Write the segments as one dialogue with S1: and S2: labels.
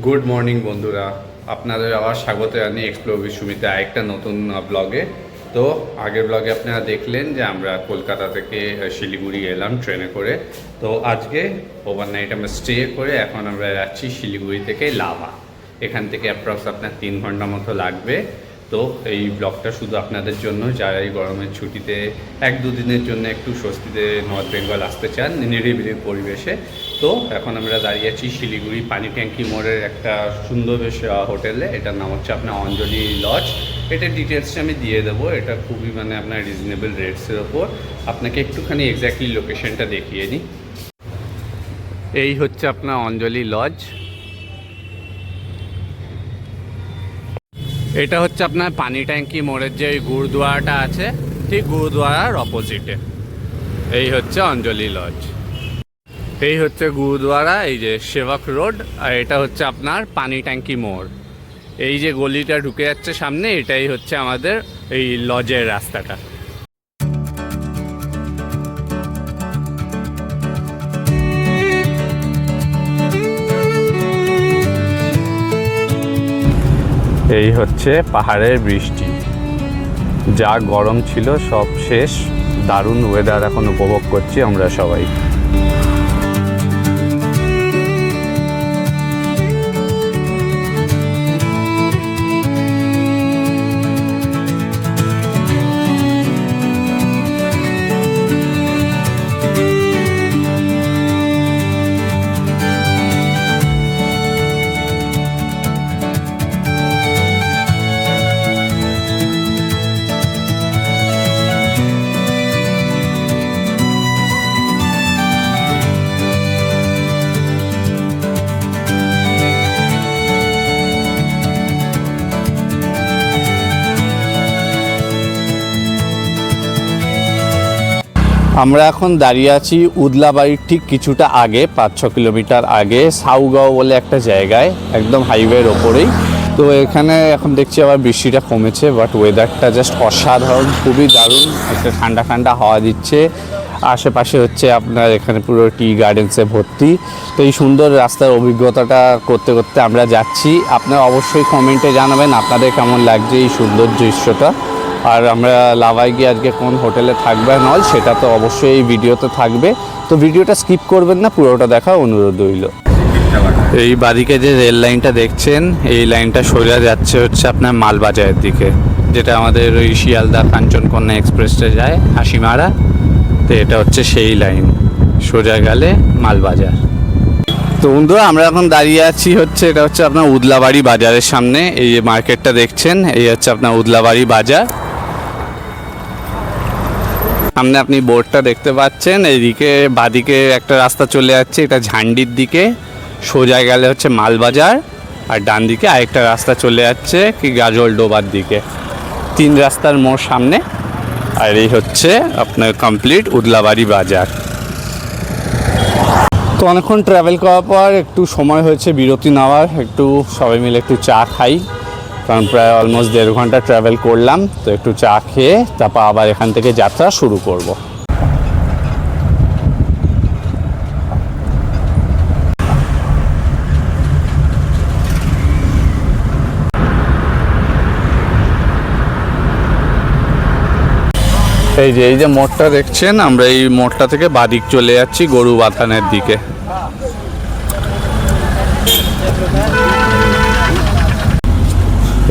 S1: Good morning বন্ধুরা, আপনাদের আবার স্বাগত জানিয়ে এক্সপ্লোর উইথ সুমিতে আরেকটা নতুন ব্লগে। তো আগের ব্লগে আপনারা দেখলেন যে আমরা কলকাতা থেকে শিলিগুড়ি এলাম ট্রেনে করে। তো আজকে ওভারনাইট আমরা স্টে করে এখন আমরা যাচ্ছি শিলিগুড়ি থেকে লাভা। এখান থেকে অ্যাপ্রক্স আপনার 3 ঘন্টা মতো লাগবে। তো এই ব্লগটা শুধু আপনাদের জন্য যারা এই গরমের ছুটিতে 1-2 দিনের জন্য একটু স্বস্তিতে নর্থ বেঙ্গল আসতে চান নিরিবিলি পরিবেশে। তো এখন আমরা দাঁড়িয়ে আছি শিলিগুড়ি পানি ট্যাঙ্কি মোড়ের একটা সুন্দর বেশ হোটেলে। এটার নাম হচ্ছে আপনার অঞ্জলি লজ। এটার ডিটেলসটা আমি দিয়ে দেবো। এটা খুবই আপনার রিজনেবল রেটসের ওপর। আপনাকে একটুখানি এক্স্যাক্টলি লোকেশনটা দেখিয়ে নিই। এই হচ্ছে আপনার অঞ্জলি লজ। এটা হচ্ছে আপনার পানি ট্যাঙ্কি মোড়ের যে গুরুদুয়ারাটা আছে, ঠিক গুরুদুয়ারার অপোজিটে এই হচ্ছে অঞ্জলি লজ। এই হচ্ছে গুরুদুয়ারা, এই যে সেবক রোড, আর এটা হচ্ছে আপনার পানি ট্যাঙ্কি মোড়। এই যে গলিটা ঢুকে যাচ্ছে সামনে, এটাই হচ্ছে আমাদের এই লজের রাস্তাটা। এই হচ্ছে পাহাড়ের বৃষ্টি। যা গরম ছিল সব শেষ, দারুণ ওয়েদার এখন উপভোগ করছি আমরা সবাই। আমরা এখন দাঁড়িয়ে আছি উদলাবাড়ির ঠিক কিছুটা আগে, 5-6 কিলোমিটার আগে সাউগাঁও বলে একটা জায়গায়, একদম হাইওয়ের ওপরেই। তো এখানে এখন দেখছি আবার বৃষ্টিটা কমেছে, বাট ওয়েদারটা জাস্ট অসাধারণ, খুবই দারুণ। একটা ঠান্ডা ঠান্ডা হাওয়া দিচ্ছে। আশেপাশে হচ্ছে আপনার এখানে পুরো টি গার্ডেন্সে ভর্তি। তো এই সুন্দর রাস্তার অভিজ্ঞতাটা করতে করতে আমরা যাচ্ছি। আপনারা অবশ্যই কমেন্টে জানাবেন আপনাদের কেমন লাগছে এই সুন্দর দৃশ্যটা। আর আমরা লাভায় গিয়ে আজকে কোন হোটেলে থাকবে নল সেটা তো অবশ্যই এই ভিডিওতে থাকবে। তো ভিডিওটা স্কিপ করবেন না, পুরোটা দেখা অনুরোধ রইল। এই বাদিকে যে রেল লাইনটা দেখছেন, এই লাইনটা সোজা যাচ্ছে হচ্ছে আপনার মালবাজারের দিকে, যেটা আমাদের ওই শিয়ালদা কাঞ্চনকন্যা এক্সপ্রেসটা যায় হাসিমারা। তো এটা হচ্ছে সেই লাইন, সোজা গেলে মালবাজার। তো বন্ধুরা আমরা এখন দাঁড়িয়ে আছি হচ্ছে, এটা হচ্ছে আপনার উদলাবাড়ি বাজারের সামনে। এই যে মার্কেটটা দেখছেন, এই হচ্ছে আপনার উদলাবাড়ি বাজার। সামনে আপনি বোর্ডটা দেখতে পাচ্ছেন। এইদিকে বাদিকে একটা রাস্তা চলে যাচ্ছে, এটা ঝান্ডির দিকে। সোজা গেলে হচ্ছে মালবাজার, আর ডান দিকে আরেকটা রাস্তা চলে যাচ্ছে কি গাজল ডোবার দিকে। 3 রাস্তার মোড় সামনে। আর এই হচ্ছে আপনার কমপ্লিট উদলাবাড়ি বাজার। তো অনেকক্ষণ ট্রাভেল করার পর একটু সময় হয়েছে বিরতি নেওয়ার, একটু সবাই মিলে একটু চা খাই, কারণ প্রায় অলমোস্ট 1.5 ঘন্টা ট্রাভেল করলাম। তো একটু চা খেয়ে তারপর আবার এখান থেকে যাত্রা শুরু করব। এই যে মোড়টা দেখছেন, আমরা এই মোড়টা থেকে বাদিক চলে যাচ্ছি গরু বাথানের দিকে।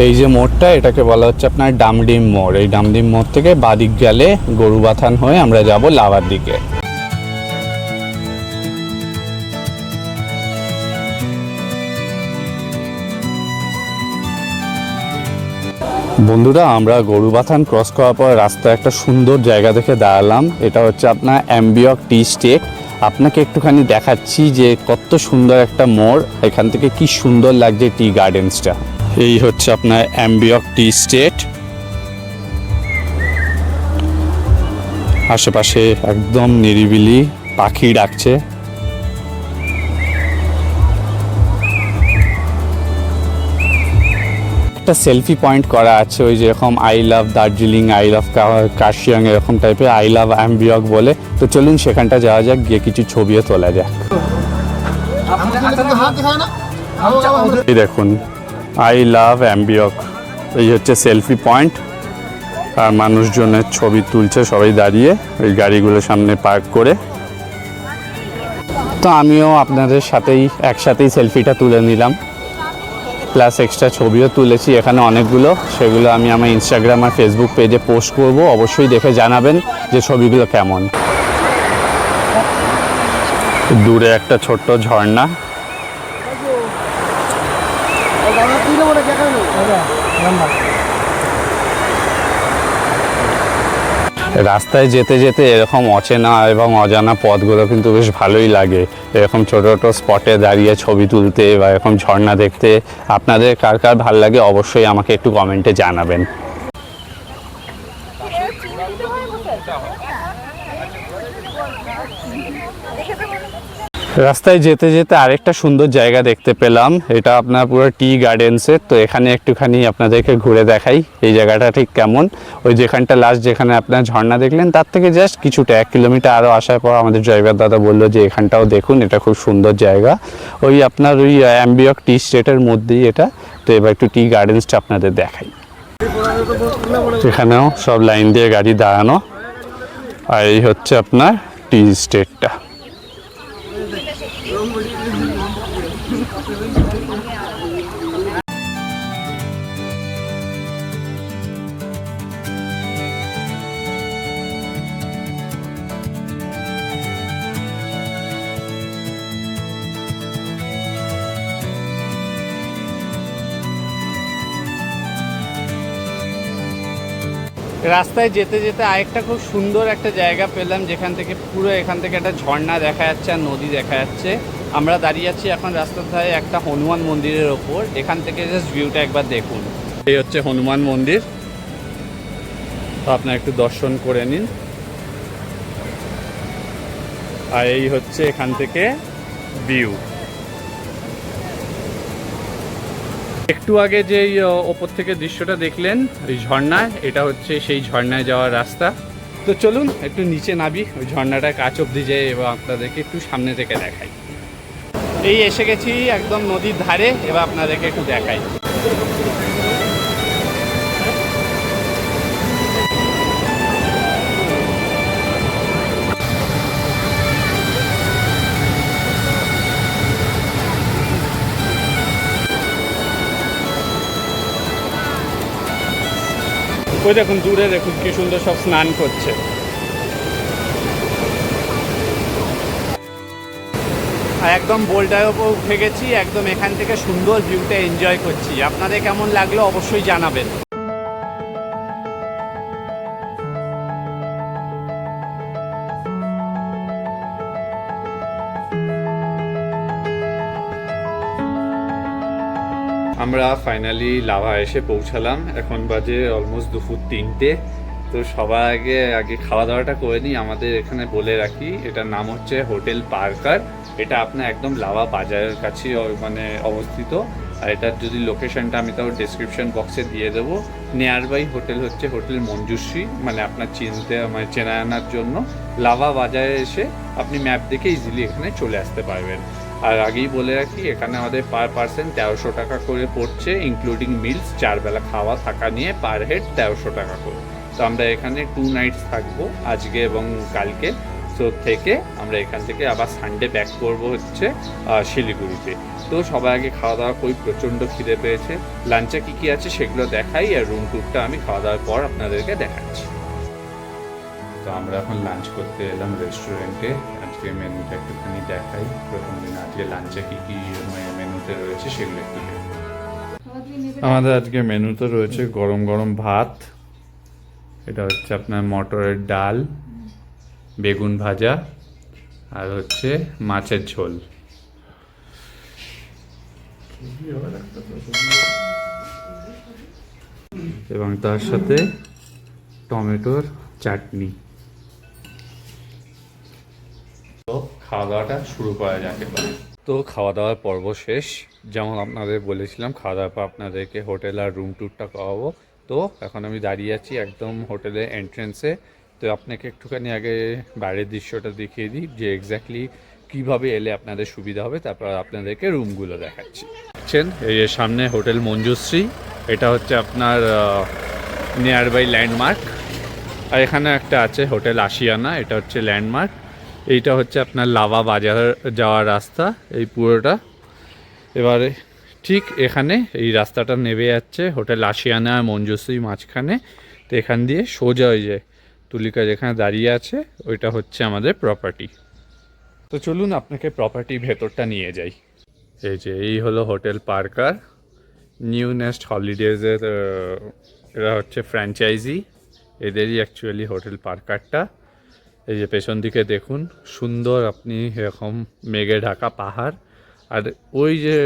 S1: এই যে মোড়টা, এটাকে বলা হচ্ছে আপনার ডামডিম মোড়। এই ডামডিম মোড় থেকে বাদিক গেলে গরুবাথান হয়ে আমরা যাব লাভার দিকে। বন্ধুরা আমরা গরুবাথান ক্রস করার পর রাস্তায় একটা সুন্দর জায়গা দেখে দাঁড়ালাম। এটা হচ্ছে আপনার অ্যাম্বিয়ক টি স্টেট। আপনাকে একটুখানি দেখাচ্ছি যে কত সুন্দর একটা মোড়, এখান থেকে কি সুন্দর লাগছে টি গার্ডেন্সটা। এই হচ্ছে আপনার অ্যাম্বিয়ক টি স্টেট। আশেপাশে একদম নিরিবিলি, পাখি ডাকছে। একটা সেলফি পয়েন্ট করা আছে, ওই যেরকম I love Darjeeling, I love Kurseong, এরকম টাইপের আই লাভ অ্যাম্বিয়ক বলে। তো চলুন সেখানটা যাওয়া যাক, গিয়ে কিছু ছবিও তোলা যাক। এই দেখুন আই লাভ অ্যাম্বিয়ক, এই হচ্ছে সেলফি পয়েন্ট, আর মানুষজনের ছবি তুলছে সবাই দাঁড়িয়ে ওই গাড়িগুলোর সামনে পার্ক করে। তো আমিও আপনাদের সাথেই একসাথেই সেলফিটা তুলে নিলাম, প্লাস এক্সট্রা ছবিও তুলেছি এখানে অনেকগুলো, সেগুলো আমি আমার ইনস্টাগ্রাম আর ফেসবুক পেজে পোস্ট করব, অবশ্যই দেখে জানাবেন যে ছবিগুলো কেমন। দূরে একটা ছোট্ট ঝর্ণা, রাস্তায় যেতে যেতে এরকম অচেনা এবং অজানা পথগুলো কিন্তু বেশ ভালোই লাগে, এরকম ছোটো ছোটো স্পটে দাঁড়িয়ে ছবি তুলতে বা এরকম ঝর্ণা দেখতে। আপনাদের কার কার ভালো লাগে অবশ্যই আমাকে একটু কমেন্টে জানাবেন। রাস্তায় যেতে যেতে আরেকটা সুন্দর জায়গা দেখতে পেলাম, এটা আপনার পুরো টি গার্ডেন্সের। তো এখানে একটুখানি আপনাদেরকে ঘুরে দেখাই এই জায়গাটা ঠিক কেমন। ওই যেখানটা লাস্ট যেখানে আপনার ঝর্ণা দেখলেন তার থেকে জাস্ট কিছুটা 1 কিলোমিটার আরও আসার পর আমাদের ড্রাইভার দাদা বললো যে এখানটাও দেখুন, এটা খুব সুন্দর জায়গা। ওই আপনার ওই অ্যাম্বিয়ক টি স্টেটের মধ্যেই এটা। তো এবার একটু টি গার্ডেন্সটা আপনাদের দেখাই। এখানেও সব লাইন দিয়ে গাড়ি দাঁড়ানো, আর এই হচ্ছে আপনার টি স্টেটটা। রাস্তায় যেতে যেতে আরেকটা খুব সুন্দর একটা জায়গা পেলাম, যেখান থেকে পুরো এখান থেকে একটা ঝর্ণা দেখা যাচ্ছে আর নদী দেখা যাচ্ছে। আমরা দাঁড়িয়ে আছি এখন রাস্তার ধারে একটা হনুমান মন্দিরের ওপর, এখান থেকে জাস্ট ভিউটা একবার দেখুন। এই হচ্ছে হনুমান মন্দির, তো আপনারা একটু দর্শন করে নিন। আর এই হচ্ছে এখান থেকে ভিউ। একটু আগে যে ওপর থেকে দৃশ্যটা দেখলেন ওই ঝর্ণা, এটা হচ্ছে সেই ঝর্ণায় যাওয়ার রাস্তা। তো চলুন একটু নিচে নামি, ওই ঝর্ণাটা কাছ অব্দি যাই এবং আপনাদেরকে একটু সামনে থেকে দেখাই। এই এসে গেছি একদম নদীর ধারে, এবার আপনাদেরকে একটু দেখাই। ওই দেখুন দূরে দেখুন কি সুন্দর সব স্নান করছে। আর একদম বোল্ডারের ওপর উঠে গেছি, একদম এখান থেকে সুন্দর ভিউটা এনজয় করছি। আপনাদের কেমন লাগলো অবশ্যই জানাবেন। আমরা ফাইনালি লাভা এসে পৌঁছালাম, এখন বাজে অলমোস্ট দুপুর 3টে। তো সবার আগে খাওয়া দাওয়াটা করে নিই। আমাদের এখানে বলে রাখি এটার নাম হচ্ছে হোটেল পার্কার, এটা আপনার একদম লাভা বাজারের কাছে মানে অবস্থিত। আর এটার যদি লোকেশনটা আমি তাও ডিসক্রিপশন বক্সে দিয়ে দেবো। নিয়ার বাই হোটেল হচ্ছে হোটেল মঞ্জুশ্রী, মানে আপনার মানে চেনা আনার জন্য লাভা বাজারে এসে আপনি ম্যাপ দেখে ইজিলি এখানে চলে আসতে পারবেন। আর আগেই বলে রাখি এখানে আমাদের পার পার্সন 1300 টাকা করে পড়ছে, ইনক্লুডিং মিলস, 4 বেলা খাওয়া থাকা নিয়ে পার হেড 1300 টাকা করে। তো আমরা এখানে 2 নাইটস থাকবো আজকে এবং কালকে। সো থেকে আমরা এখান থেকে আবার সানডে ব্যাক করবো হচ্ছে শিলিগুড়িতে। তো সবাই আগে খাওয়া দাওয়া করি, প্রচণ্ড খিদে পেয়েছে। লাঞ্চে কী আছে সেগুলো দেখাই, আর রুম ট্যুরটা আমি খাওয়া দাওয়ার পর আপনাদেরকে দেখাচ্ছি। তো আমরা এখন লাঞ্চ করতে এলাম রেস্টুরেন্টে। আজকে মেনুটা একটুখানি দেখাই। প্রথম দিন আজকে লাঞ্চে কী মেনুতে রয়েছে সেগুলো একটু আমাদের আজকে মেনুতে রয়েছে গরম গরম ভাত, এটা হচ্ছে আপনার মটরের ডাল, বেগুন ভাজা, আর হচ্ছে মাছের ঝোল। এবং তার সাথে টমেটোর চাটনি। তো খাওয়া দাওয়াটা শুরু করা যাক এবার। তো খাওয়া দাওয়ার পর্ব শেষ, যেমন আপনাদের বলেছিলাম খাওয়া দাওয়ার পর আপনাদেরকে হোটেল আর রুম ট্যুরটা করাবো। তো এখন আমি দাঁড়িয়ে আছি একদম হোটেলের এন্ট্রেন্সে। তো আপনাকে একটুখানি আগে বাইরের দৃশ্যটা দেখিয়ে দিই যে এক্স্যাক্টলি কীভাবে এলে আপনাদের সুবিধা হবে, তারপর আপনাদেরকে রুমগুলো দেখাচ্ছি। দেখছেন এই যে সামনে হোটেল মঞ্জুশ্রী, এটা হচ্ছে আপনার নিয়ার বাই ল্যান্ডমার্ক। আর এখানে একটা আছে হোটেল আশিয়ানা, এটা হচ্ছে ল্যান্ডমার্ক। এইটা হচ্ছে আপনার লাভা বাজার যাওয়ার রাস্তা এই পুরোটা। এবারে ঠিক এখানে এই রাস্তাটা নেমে যাচ্ছে হোটেল আশিয়ানা আর মঞ্জুশ্রী মাঝখানে। তো এখান দিয়ে সোজা ওই যে তুলিকা যেখানে দাঁড়িয়ে আছে ওইটা হচ্ছে আমাদের প্রপার্টি। তো চলুন আপনাকে প্রপার্টি ভেতরটা নিয়ে যাই। এই যে এই হলো হোটেল পার্কার, নিউ নেস্ট হলিডেজের এরা হচ্ছে ফ্র্যাঞ্চাইজি, এদেরই অ্যাকচুয়ালি হোটেল পার্কারটা। এই যে পেছন দিকে দেখুন সুন্দর আপনি এরকম মেঘে ঢাকা পাহাড়, আর ওই যে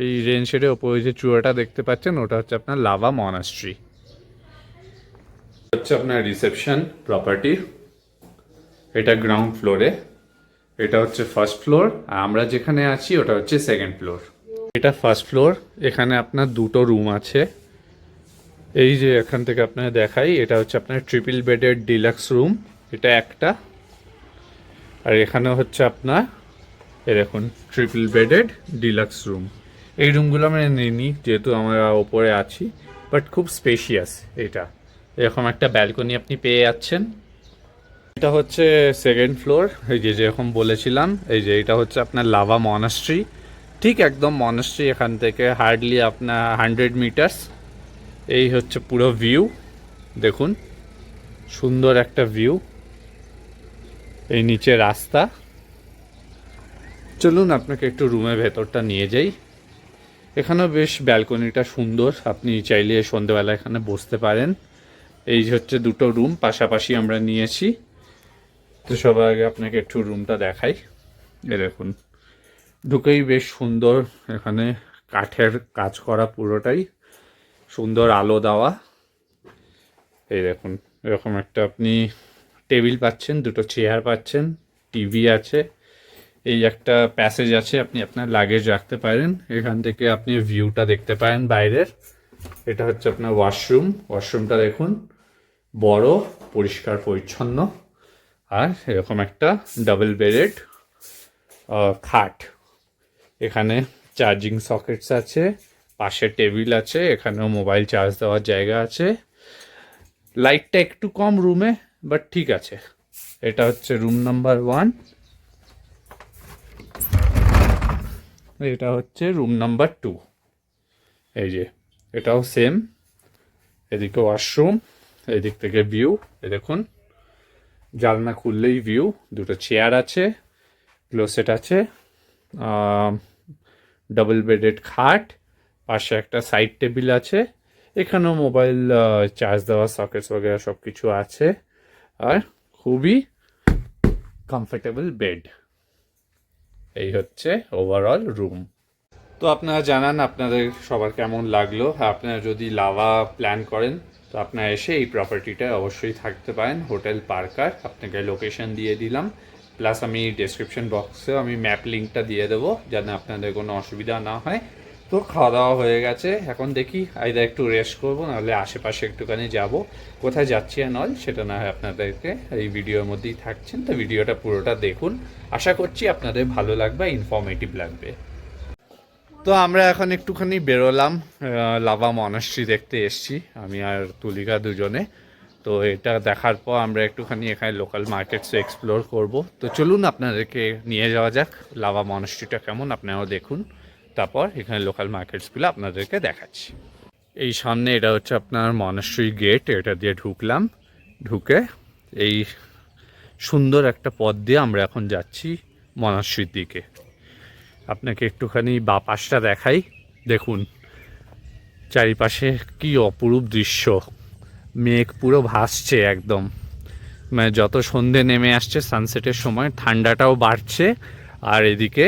S1: এই রেন শেডের ওপর ওই যে চূড়াটা দেখতে পাচ্ছেন ওটা হচ্ছে আপনার লাভা মনাস্ট্রি। হচ্ছে আপনার রিসেপশন প্রপার্টি, এটা গ্রাউন্ড ফ্লোরে, এটা হচ্ছে ফার্স্ট ফ্লোর, আর আমরা যেখানে আছি ওটা হচ্ছে সেকেন্ড ফ্লোর। এটা ফার্স্ট ফ্লোর, এখানে আপনার দুটো রুম আছে। এই যে এখান থেকে আপনাকে দেখাই, এটা হচ্ছে আপনার ট্রিপল বেডের ডিলাক্স রুম, এটা একটা। আর এখানে হচ্ছে আপনার এরকম ট্রিপল বেডেড ডিলাক্স রুম। এই রুমগুলো আমরা নিইনি যেহেতু আমরা ওপরে আছি, বাট খুব স্পেশিয়াস। এটা এরকম একটা ব্যালকনি আপনি পেয়ে যাচ্ছেন। এটা হচ্ছে সেকেন্ড ফ্লোর, এই যে যেরকম বলেছিলাম এই যে এটা হচ্ছে আপনার লাভা মনাস্ট্রি, ঠিক একদম মনাস্ট্রি এখান থেকে হার্ডলি আপনার 100 মিটার্স। এই হচ্ছে পুরো ভিউ, দেখুন সুন্দর একটা ভিউ, এই নিচে রাস্তা। চলুন আপনাকে একটু রুমের ভেতরটা নিয়ে যাই। এখানেও বেশ ব্যালকনিটা সুন্দর, আপনি চাইলে সন্ধ্যেবেলা এখানে বসতে পারেন। এই হচ্ছে দুটো রুম পাশাপাশি আমরা নিয়েছি। তো সবার আগে আপনাকে একটু রুমটা দেখাই। এ দেখুন ঢুকেই বেশ সুন্দর, এখানে কাঠের কাজ করা, পুরোটাই সুন্দর আলো দেওয়া। এই দেখুন এরকম একটা আপনি টেবিল পাচ্ছেন, দুটো চেয়ার পাচ্ছেন, টিভি আছে, এই একটা প্যাসেজ আছে আপনি আপনার লাগেজ রাখতে পারেন। এখান থেকে আপনি ভিউটা দেখতে পারেন বাইরের। এটা হচ্ছে আপনার ওয়াশরুম, ওয়াশরুমটা দেখুন বড়, পরিষ্কার পরিচ্ছন্ন, আর এরকম একটা ডাবল বেডেড খাট। এখানে চার্জিং সকেটস আছে, পাশে টেবিল আছে, এখানেও মোবাইল চার্জ দেওয়ার জায়গা আছে। লাইটটা একটু কম রুমে, বাট ঠিক আছে। এটা হচ্ছে রুম নাম্বার 1, এটা হচ্ছে রুম নাম্বার 2। এই যে এটাও সেম, এদিকে ওয়াশরুম, এদিক থেকে ভিউ, দেখুন জানলা খুললেই ভিউ। দুটো চেয়ার আছে, ক্লোসেট আছে, ডাবল বেডেড খাট, পাশে একটা সাইড টেবিল আছে, এখানেও মোবাইল চার্জ দেওয়া সকেটস वगैरह সব কিছু আছে, আর খুবই কমফোর্টেবল বেড। এই হচ্ছে ওভারঅল রুম। তো আপনারা জানান আপনাদের সবার কেমন লাগলো। আপনারা যদি লাভা প্ল্যান করেন তো আপনারা এসে এই প্রপার্টিটায় অবশ্যই থাকতে পারেন, হোটেল পার্কার। আপনাকে লোকেশন দিয়ে দিলাম, প্লাস আমি ডেসক্রিপশন বক্সেও আমি ম্যাপ লিঙ্কটা দিয়ে দেবো যেন আপনাদের কোনো অসুবিধা না হয়। তো খাওয়া দাওয়া হয়ে গেছে, এখন দেখি আইদার একটু রেস্ট করবো, নাহলে আশেপাশে একটুখানি যাব। কোথায় যাচ্ছি আর নয় সেটা না হয় আপনাদেরকে এই ভিডিওর মধ্যেই থাকছেন। তো ভিডিওটা পুরোটা দেখুন, আশা করছি আপনাদের ভালো লাগবে, ইনফরমেটিভ লাগবে। তো আমরা এখন একটুখানি বেরোলাম, লাভা মনাস্ট্রি দেখতে এসছি আমি আর তুলিকা দুজনে। তো এটা দেখার পর আমরা একটুখানি এখানে লোকাল মার্কেটসে এক্সপ্লোর করব। তো চলুন আপনাদেরকে নিয়ে যাওয়া যাক, লাভা মনাস্ট্রিটা কেমন আপনারাও দেখুন, তারপর এখানে লোকাল মার্কেটসগুলো আপনাদেরকে দেখাচ্ছি। এই সামনে এটা হচ্ছে আপনার মনাস্ট্রি গেট, এটা দিয়ে ঢুকলাম, ঢুকে এই সুন্দর একটা পথ দিয়ে আমরা এখন যাচ্ছি মনাস্ট্রির দিকে। আপনাকে একটুখানি বা পাশটা দেখাই, দেখুন চারিপাশে কি অপরূপ দৃশ্য, মেঘ পুরো ভাসছে একদম, মানে যত সন্ধে নেমে আসছে সানসেটের সময় ঠান্ডাটাও বাড়ছে, আর এদিকে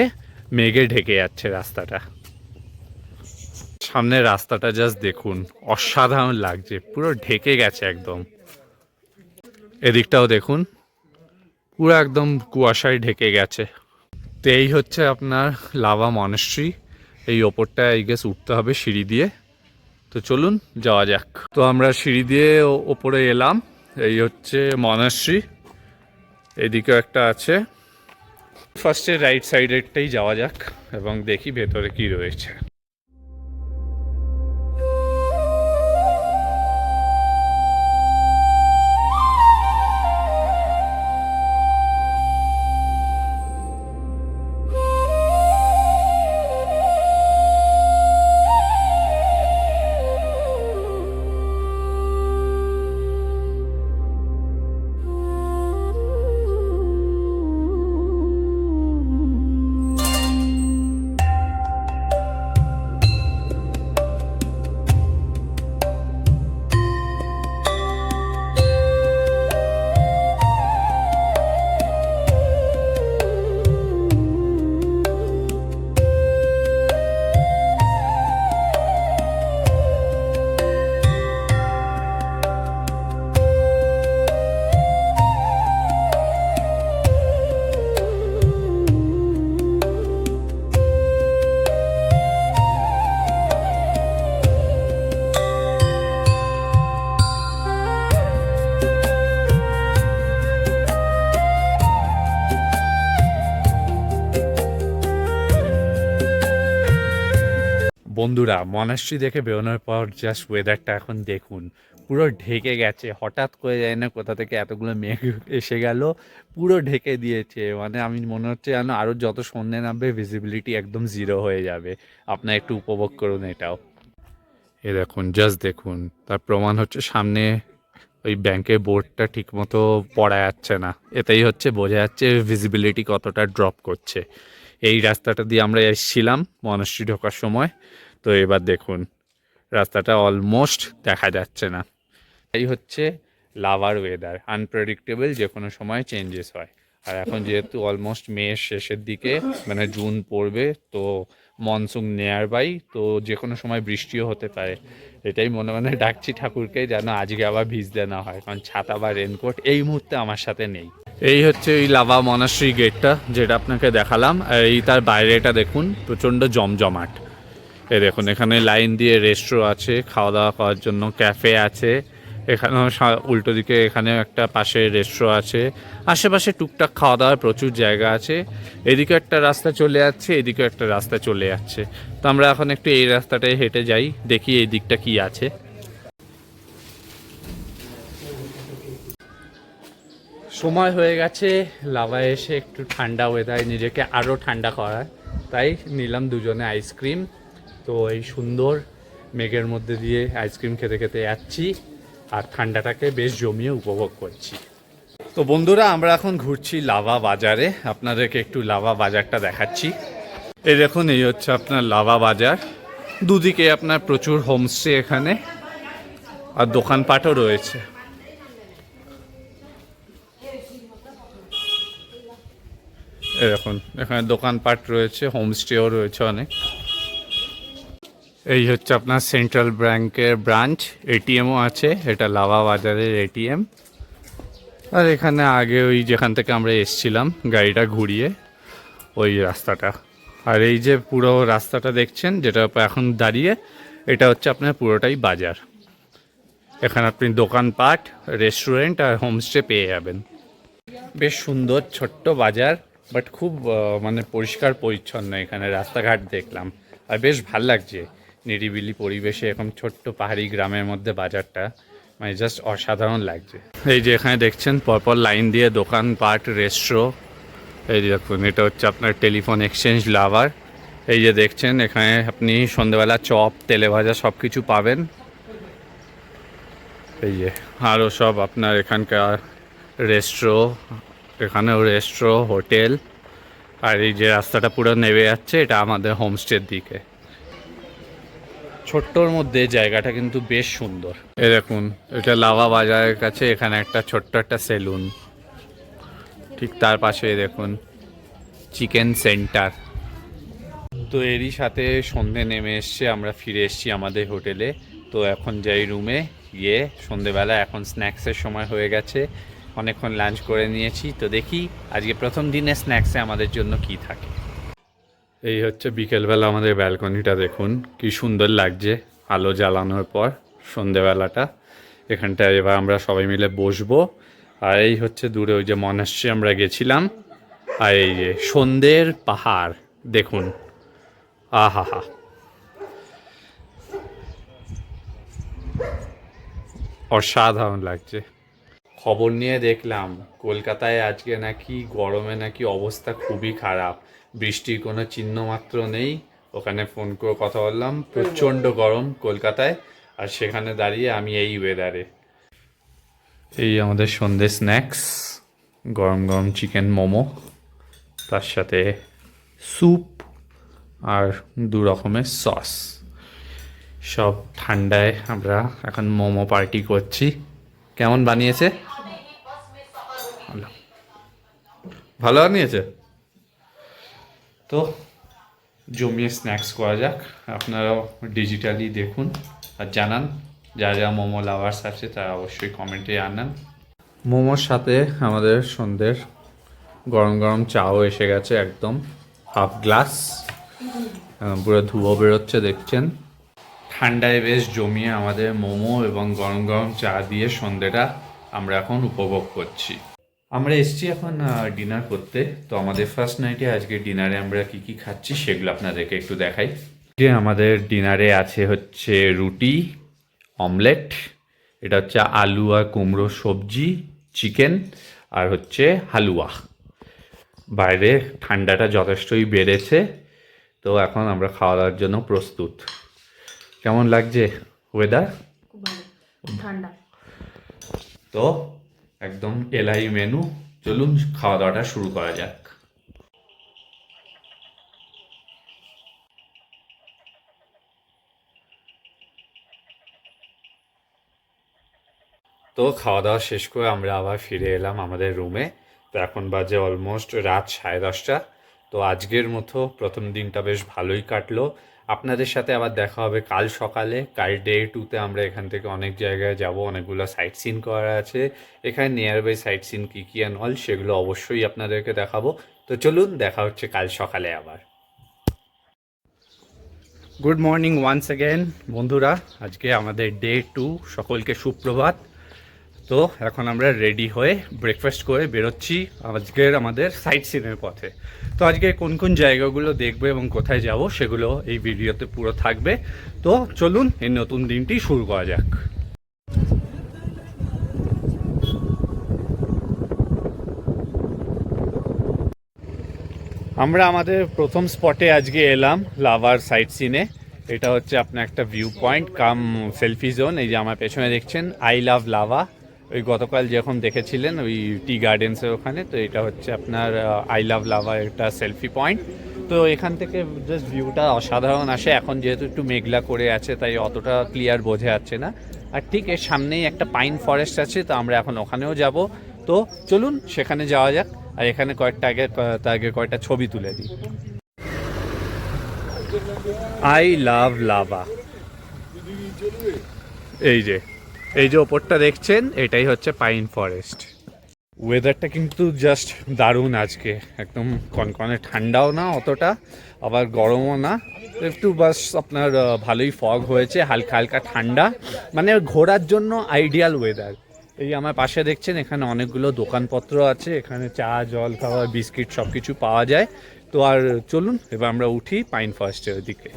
S1: মেঘে ঢেকে যাচ্ছে রাস্তাটা। সামনের রাস্তাটা জাস্ট দেখুন, অসাধারণ লাগছে, পুরো ঢেকে গেছে একদম। এদিকটাও দেখুন পুরো একদম কুয়াশায় ঢেকে গেছে। তো এই হচ্ছে আপনার লাভা মনাস্ট্রি, এই ওপরটা আই গেস উঠতে হবে সিঁড়ি দিয়ে। তো চলুন যাওয়া যাক। তো আমরা সিঁড়ি দিয়ে ওপরে এলাম, এই হচ্ছে মনাস্ট্রি, এদিকেও একটা আছে। ফার্স্টে রাইট সাইডেরটাই যাওয়া যাক এবং দেখি ভেতরে কি রয়েছে। বন্ধুরা মনাস্ট্রি দেখে বেরোনোর পর জাস্ট ওয়েদারটা এখন দেখুন, পুরো ঢেকে গেছে। হঠাৎ করে যায় না কোথা থেকে এতগুলো মেঘ এসে গেল, পুরো ঢেকে দিয়েছে। মানে আমি মনে হচ্ছে যেন আরও যত সন্ধ্যে নামবে ভিজিবিলিটি একদম জিরো হয়ে যাবে। আপনারা একটু উপভোগ করুন এটাও। এ দেখুন, জাস্ট দেখুন, তার প্রমাণ হচ্ছে সামনে ওই ব্যাংকের বোর্ডটা ঠিকমতো পড়া যাচ্ছে না। এটাই হচ্ছে বোঝা যাচ্ছে ভিজিবিলিটি কতটা ড্রপ করছে। এই রাস্তাটা দিয়ে আমরা এসেছিলাম মনাস্ট্রি ঢোকার সময়। তো এবার দেখুন রাস্তাটা অলমোস্ট দেখা যাচ্ছে না। এই হচ্ছে লাভার ওয়েদার, আনপ্রেডিক্টেবল, যে কোনো সময় চেঞ্জেস হয়। আর এখন যেহেতু অলমোস্ট মের শেষের দিকে, মানে জুন পড়বে, তো মনসুন নেয়ার বাই, তো যে কোনো সময় বৃষ্টিও হতে পারে। এটাই মনে মনে ডাকছি ঠাকুরকে যেন আজকে আবার ভিজতে না হয়, কারণ ছাতা বা রেনকোট এই মুহূর্তে আমার সাথে নেই। এই হচ্ছে এই লাভা মনাস্ট্রি গেটটা, যেটা আপনাকে দেখালাম। আর এই তার বাইরেটা দেখুন, প্রচণ্ড জমজমাট। এই দেখুন, এখানে লাইন দিয়ে রেস্ট্রো আছে খাওয়া দাওয়া করার জন্য, ক্যাফে আছে। এখানেও উল্টো দিকে এখানেও একটা পাশে রেস্ট্রো আছে। আশেপাশে টুকটাক খাওয়া দাওয়ার প্রচুর জায়গা আছে। এদিকে একটা রাস্তা চলে যাচ্ছে, এদিকে একটা রাস্তা চলে যাচ্ছে। তো আমরা এখন একটু এই রাস্তাটায় হেঁটে যাই, দেখি এই দিকটা কি আছে। সময় হয়ে গেছে লাভায় এসে একটু ঠান্ডা ওয়েদারে নিজেকে আরও ঠান্ডা করার, তাই নিলাম দুজনে আইসক্রিম। তো এই সুন্দর মেঘের মধ্যে দিয়ে আইসক্রিম খেতে খেতে যাচ্ছি আর ঠান্ডাটাকে বেশ জমিয়ে উপভোগ করছি। তো বন্ধুরা, আমরা এখন ঘুরছি লাভা বাজারে, আপনাদেরকে একটু লাভা বাজারটা দেখাচ্ছি। এই দেখুন, এই হচ্ছে আপনার লাভা বাজার। দুদিকে আপনার প্রচুর হোমস্টে এখানে, আর দোকানপাটও রয়েছে। এরকম এখানে দোকানপাট রয়েছে, হোমস্টেও রয়েছে অনেক। এই হচ্ছে আপনার সেন্ট্রাল ব্যাংকের ব্রাঞ্চ, এটিএমও আছে। এটা লাভা বাজারের এটিএম। আর এখানে আগে ওই যেখান থেকে আমরা এসছিলাম গাড়িটা ঘুরিয়ে, ওই রাস্তাটা। আর এই যে পুরো রাস্তাটা দেখছেন, যেটা এখন দাঁড়িয়ে, এটা হচ্ছে আপনার পুরোটাই বাজার। এখানে আপনি দোকানপাট, রেস্টুরেন্ট আর হোমস্টে পেয়ে যাবেন। বেশ সুন্দর ছোট্ট বাজার, বাট খুব মানে পরিষ্কার পরিচ্ছন্ন। এখানে রাস্তাঘাট দেখলাম আর বেশ ভাল লাগছে, নিরিবিলি পরিবেশে এরকম ছোট্ট পাহাড়ি গ্রামের মধ্যে বাজারটা, মানে জাস্ট অসাধারণ লাগছে। এই যে এখানে দেখছেন পরপর লাইন দিয়ে দোকানপাট, রেস্ট্রো। এই যে দেখুন, এটা হচ্ছে আপনার টেলিফোন এক্সচেঞ্জ লাভার। এই যে দেখছেন, এখানে আপনি সন্ধ্যেবেলা চপ, তেলে ভাজা সব কিছু পাবেন। এই যে আরও সব আপনার এখানকার রেস্ট্রো, এখানেও রেস্ট্রো, হোটেল। আর এই যে রাস্তাটা পুরো নেমে যাচ্ছে, এটা আমাদের হোমস্টের দিকে। ছোট্টর মধ্যে জায়গাটা কিন্তু বেশ সুন্দর। এ দেখুন, এটা লাভা বাজারের কাছে এখানে একটা ছোট্ট একটা সেলুন, ঠিক তার পাশে দেখুন চিকেন সেন্টার। তো এরই সাথে সন্ধে নেমে এসছে, আমরা ফিরে এসেছি আমাদের হোটেলে। তো এখন যাই রুমে গিয়ে, সন্ধেবেলা এখন স্ন্যাক্সের সময় হয়ে গেছে, অনেকক্ষণ লাঞ্চ করে নিয়েছি। তো দেখি আজকে প্রথম দিনে স্ন্যাক্সে আমাদের জন্য কি থাকে। এই হচ্ছে বিকেলবেলা আমাদের ব্যালকনিটা, দেখুন কি সুন্দর লাগছে আলো জ্বালানোর পর সন্ধেবেলাটা। এখানটায় এবার আমরা সবাই মিলে বসবো। আর এই হচ্ছে দূরে ওই যে মনাস্ট্রি আমরা গেছিলাম, আর এই যে সন্ধ্যের পাহাড় দেখুন, আহা হা, অসাধারণ লাগছে। খবর নিয়ে দেখলাম কলকাতায় আজকে নাকি গরমে নাকি অবস্থা খুবই খারাপ, বৃষ্টির কোনো চিহ্ন মাত্র নেই। ওখানে ফোন করে কথা বললাম, প্রচণ্ড গরম কলকাতায়, আর সেখানে দাঁড়িয়ে আমি এই ওয়েদারে। এই আমাদের সন্ধ্যে স্ন্যাক্স, গরম গরম চিকেন মোমো, তার সাথে স্যুপ আর দু রকমের সস। সব ঠান্ডায় আমরা এখন মোমো পার্টি করছি। কেমন বানিয়েছে? ভালো বানিয়েছে। তো জমিয়ে স্ন্যাক্স করা যাক, আপনারাও ডিজিটালি দেখুন আর জানান। যা যা মোমো লাভার্স আছে তারা অবশ্যই কমেন্টে জানান। মোমোর সাথে আমাদের সন্ধ্যের গরম গরম চাও এসে গেছে, একদম হাফ গ্লাস, পুরো ধুয়ো বেরোচ্ছে দেখছেন। ঠান্ডায় বেশ জমিয়ে আমাদের মোমো এবং গরম গরম চা দিয়ে সন্ধ্যেটা আমরা এখন উপভোগ করছি। আমরা এসছি এখন ডিনার করতে। তো আমাদের ফার্স্ট নাইটে আজকে ডিনারে আমরা কি কি খাচ্ছি সেগুলো আপনাদেরকে একটু দেখাই। যে আমাদের ডিনারে আছে হচ্ছে রুটি, অমলেট, এটা হচ্ছে আলু আর কুমড়ো সবজি, চিকেন, আর হচ্ছে হালুয়া। বাইরে ঠান্ডাটা যথেষ্টই বেড়েছে, তো এখন আমরা খাওয়া দাওয়ার জন্য প্রস্তুত। কেমন লাগছে ওয়েদার?
S2: খুব ভালো, খুব ঠান্ডা।
S1: তো একদম এলাই মেনু, চলুন খাওয়া দাওয়াটা শুরু করা যাক। তো খাওয়া দাওয়া শেষ করে আমরা আবার ফিরে এলাম আমাদের রুমে। তো এখন বাজে অলমোস্ট রাত 10:30। তো আজকের মতো প্রথম দিনটা বেশ ভালোই কাটলো। আপনাদের সাথে আবার দেখা হবে কাল সকালে। কাল ডে 2তে আমরা এখান থেকে অনেক জায়গায় যাব, অনেকগুলো সাইট সিন করার আছে এখানে নিয়ার বাই। সাইট সিন কী কী অ্যান্ড অল সেগুলো অবশ্যই আপনাদেরকে দেখাবো। তো চলুন দেখা হচ্ছে কাল সকালে আবার। গুড মর্নিং ওয়ান্স অ্যাগেন বন্ধুরা, আজকে আমাদের ডে 2। সকলকে সুপ্রভাত। তো এখন আমরা রেডি হয়ে ব্রেকফাস্ট করে বেরোচ্ছি আজকের আমাদের সাইট সিনের পথে। তো আজকে কোন কোন জায়গাগুলো দেখবো এবং কোথায় যাব সেগুলো এই ভিডিওতে পুরো থাকবে। তো চলুন এই নতুন দিনটি শুরু করা যাক। আমরা আমাদের প্রথম স্পটে আজকে এলাম লাভার সাইট সিনে। এটা হচ্ছে আপনার একটা ভিউ পয়েন্ট কাম সেলফি জোন। এই যে আমার পেছনে দেখছেন আই লাভ লাভা, ওই গতকাল যখন দেখেছিলেন ওই টি গার্ডেন্সের ওখানে। তো এটা হচ্ছে আপনার আই লাভ লাভা একটা সেলফি পয়েন্ট। তো এখান থেকে জাস্ট ভিউটা অসাধারণ আসে। এখন যেহেতু একটু মেঘলা করে আছে তাই অতটা ক্লিয়ার বোঝা যাচ্ছে না। আর ঠিক এর সামনেই একটা পাইন ফরেস্ট আছে, তো আমরা এখন ওখানেও যাব। তো চলুন সেখানে যাওয়া যাক। আর এখানে আগে কয়েকটা ছবি তুলে দিই। I love lava. এই যে ওপরটা দেখছেন, এটাই হচ্ছে পাইন ফরেস্ট। ওয়েদারটা কিন্তু জাস্ট দারুণ আজকে, একদম কনকনে ঠান্ডাও না অতটা, আবার গরমও না, একটু বাস আপনার ভালোই ফগ হয়েছে, হালকা হালকা ঠান্ডা, মানে ঘোরার জন্য আইডিয়াল ওয়েদার। এই আমার পাশে দেখছেন এখানে অনেকগুলো দোকানপত্র আছে, এখানে চা জল খাবার বিস্কিট সব কিছু পাওয়া যায়। তো আর চলুন এবার আমরা উঠি পাইন ফরেস্টের দিকে।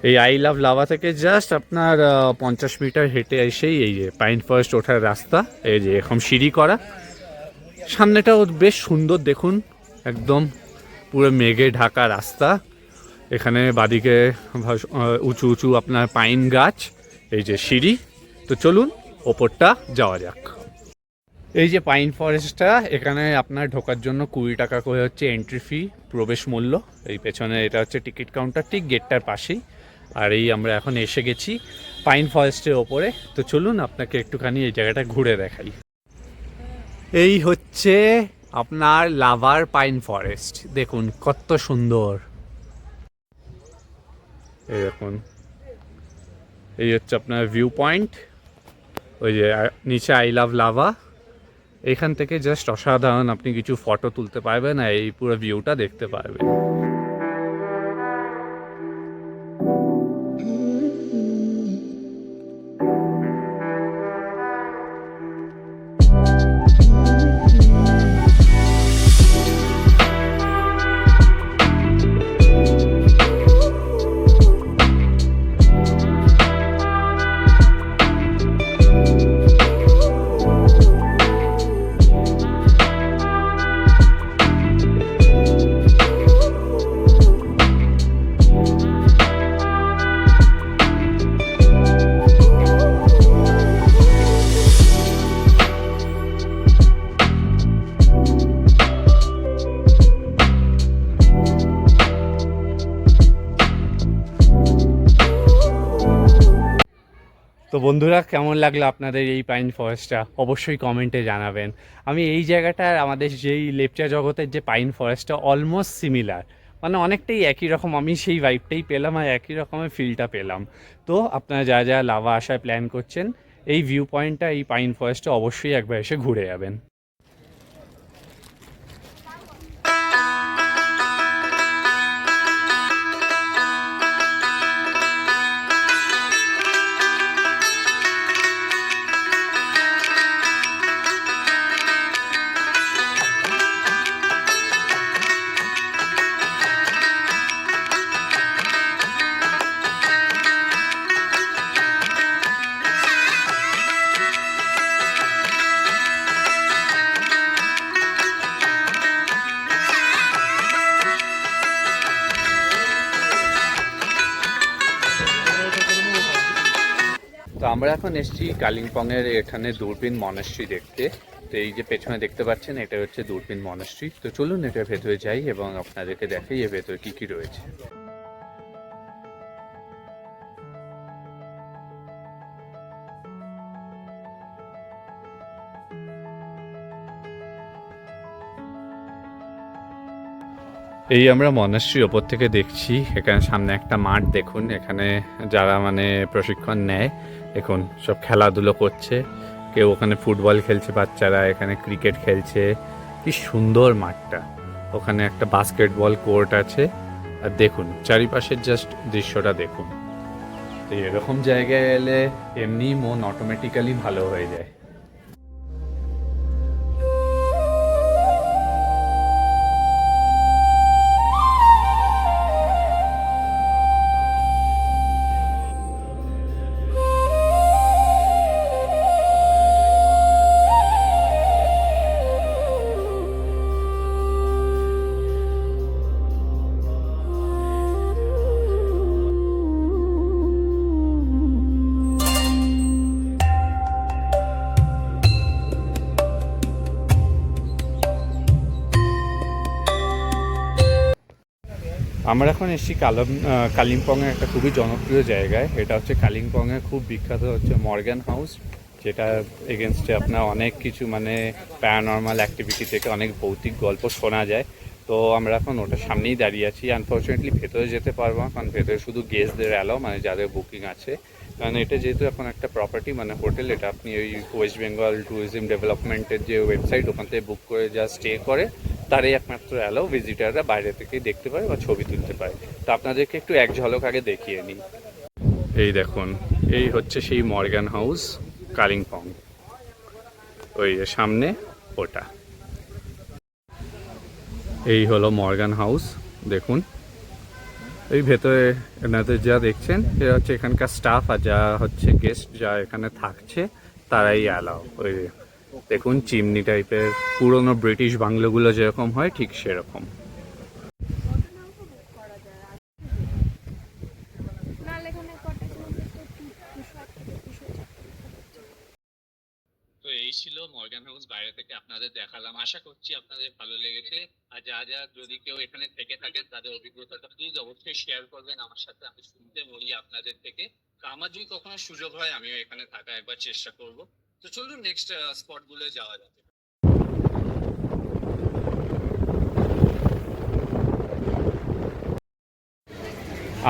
S1: এই আই লাভ লাভা থেকে জাস্ট আপনার 50 মিটার হেঁটে এসেই এই যে পাইন ফরেস্ট ওঠার রাস্তা। এই যে এখন সিঁড়ি করা, সামনেটাও বেশ সুন্দর দেখুন, একদম পুরো মেঘে ঢাকা রাস্তা। এখানে বাদিকে উঁচু উঁচু আপনার পাইন গাছ, এই যে সিঁড়ি। তো চলুন ওপরটা যাওয়া যাক। এই যে পাইন ফরেস্টটা, এখানে আপনার ঢোকার জন্য 20 টাকা করে হচ্ছে এন্ট্রি ফি, প্রবেশ মূল্য। এই পেছনে এটা হচ্ছে টিকিট কাউন্টার, ঠিক গেটটার পাশেই। আর এই আমরা এখন এসে গেছি পাইন ফরেস্টের ওপরে। তো চলুন আপনাকে একটুখানি এই জায়গাটা ঘুরে দেখাই। এই হচ্ছে আপনার লাভার পাইন ফরেস্ট, দেখুন কত সুন্দর। এই দেখুন, এই হচ্ছে আপনার ভিউ পয়েন্ট। ওই যে নিচে আই লাভ লাভা, এখান থেকে জাস্ট অসাধারণ আপনি কিছু ফটো তুলতে পারবেন আর এই পুরো ভিউটা দেখতে পারবেন। তো বন্ধুরা, কেমন লাগলো আপনাদের এই পাইন ফরেস্টটা অবশ্যই কমেন্টে জানাবেন। আমি এই জায়গাটার আমাদের যেই লেপচা জগতের যে পাইন ফরেস্টটা অলমোস্ট সিমিলার, মানে অনেকটাই একই রকম, আমি সেই ভাইবটাই পেলাম আর একই রকমের ফিলটা পেলাম। তো আপনারা যারা যারা লাভা আসার প্ল্যান করছেন, এই ভিউ পয়েন্টটা এই পাইন ফরেস্টটা অবশ্যই একবার এসে ঘুরে যাবেন। আমরা এখন এসেছি কালিম্পংয়ের এখানে দূরবীন মনাস্ট্রি দেখতে। তো এই যে পেছনে দেখতে পাচ্ছেন এটা হচ্ছে দূরবীন মনাস্ট্রি। তো চলুন এটার ভেতরে যাই এবং আপনাদেরকে দেখাই এর ভেতরে কী কী রয়েছে। এই আমরা মনাস্ট্রির ওপর থেকে দেখছি, এখানে সামনে একটা মাঠ দেখুন, এখানে যারা মানে প্রশিক্ষণ নেয় দেখুন সব খেলাধুলো করছে, কেউ ওখানে ফুটবল খেলছে, বাচ্চারা এখানে ক্রিকেট খেলছে। কি সুন্দর মাঠটা, ওখানে একটা বাস্কেটবল কোর্ট আছে। আর দেখুন চারিপাশের জাস্ট দৃশ্যটা দেখুন। তো এরকম জায়গায় এলে এমনি মন অটোমেটিক্যালি ভালো হয়ে যায়। আমরা এখন এসেছি কালিম্পংয়ের একটা খুবই জনপ্রিয় জায়গায়। এটা হচ্ছে কালিম্পংয়ের খুব বিখ্যাত হচ্ছে মর্গ্যান হাউস, যেটা এগেনস্টে আপনার অনেক কিছু মানে প্যারানর্মাল অ্যাক্টিভিটি থেকে অনেক ভৌতিক গল্প শোনা যায়। তো আমরা এখন ওটার সামনেই দাঁড়িয়ে আছি। আনফর্চুনেটলি ভেতরে যেতে পারবো না, কারণ ভেতরে শুধু গেস্টদের অ্যালাও, মানে যাদের বুকিং আছে। কারণ এটা যেহেতু এখন একটা প্রপার্টি মানে হোটেল, এটা আপনি ওই ওয়েস্ট বেঙ্গল ট্যুরিজম ডেভেলপমেন্টের যে ওয়েবসাইট ওখান থেকে বুক করে যা স্টে করে তারই একমাত্র অ্যালাও, ভিজিটাররা বাইরে থেকেই দেখতে পারে বা ছবি তুলতে পারে। তো আপনাদেরকে একটু এক ঝলক আগে দেখিয়ে নিই। এই দেখুন, এই হচ্ছে সেই মর্গ্যান হাউস কালিম্পং, ওই সামনে ওটা। এই হলো মর্গ্যান হাউস, দেখুন এই ভেতরে এনাদের যা দেখছেন এরা হচ্ছে এখানকার স্টাফ, আর যা হচ্ছে গেস্ট যা এখানে থাকছে তারাই অ্যালাও। ওই দেখুন চিমনি টাইপের পুরনো ব্রিটিশ বাংলোগুলো যেরকম হয় ঠিক সেরকম। তো এই ছিল মর্গ্যান হাউস, বাইরে থেকে আপনাদের দেখালাম, আশা করছি আপনাদের ভালো লেগেছে। আর যা যা যদি কেউ এখানে থেকে থাকেন তাদের অভিজ্ঞতাটা প্লিজ অবশ্যই শেয়ার করবেন আমার সাথে, আমি শুনতে বলি আপনাদের থেকে। তো আমার যদি কখনো সুযোগ হয় আমিও এখানে থাকা একবার চেষ্টা করব। তো চলুন নেক্সট স্পটগুলো যাওয়া যাবে।